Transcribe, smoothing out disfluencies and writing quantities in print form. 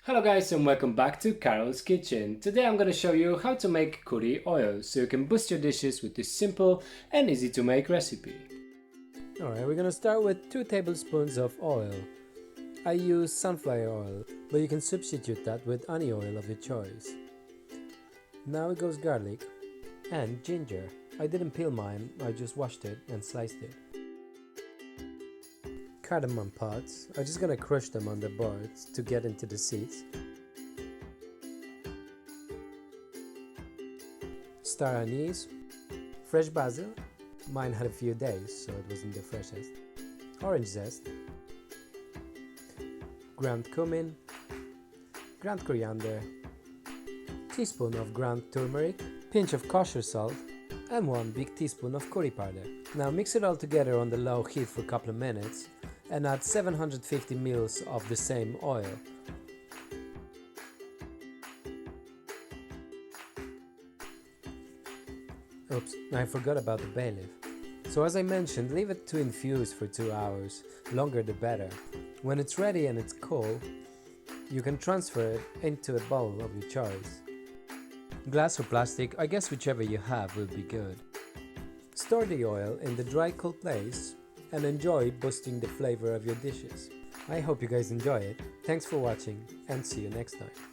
Hello guys and welcome back to Carol's Kitchen. Today I'm going to show you how to make curry oil so you can boost your dishes with this simple and easy to make recipe. Alright, we're going to start with 2 tablespoons of oil. I use sunflower oil, but you can substitute that with any oil of your choice. Now it goes garlic and ginger. I didn't peel mine, I just washed it and sliced it. Cardamom pods, I'm just gonna crush them on the boards to get into the seeds. Star Anise, fresh basil, mine had a few days so it wasn't the freshest. Orange zest, ground cumin, ground coriander, teaspoon of ground turmeric, pinch of kosher salt, and 1 big teaspoon of curry powder. Now mix it all together on the low heat for a couple of minutes and add 750 ml of the same oil. Oops, I forgot about the bay leaf. So as I mentioned, leave it to infuse for 2 hours, longer the better. When it's ready and it's cool, you can transfer it into a bowl of your choice. Glass or plastic, I guess whichever you have will be good. Store the oil in the dry cool place and enjoy boosting the flavor of your dishes. I hope you guys enjoy it. Thanks for watching and see you next time.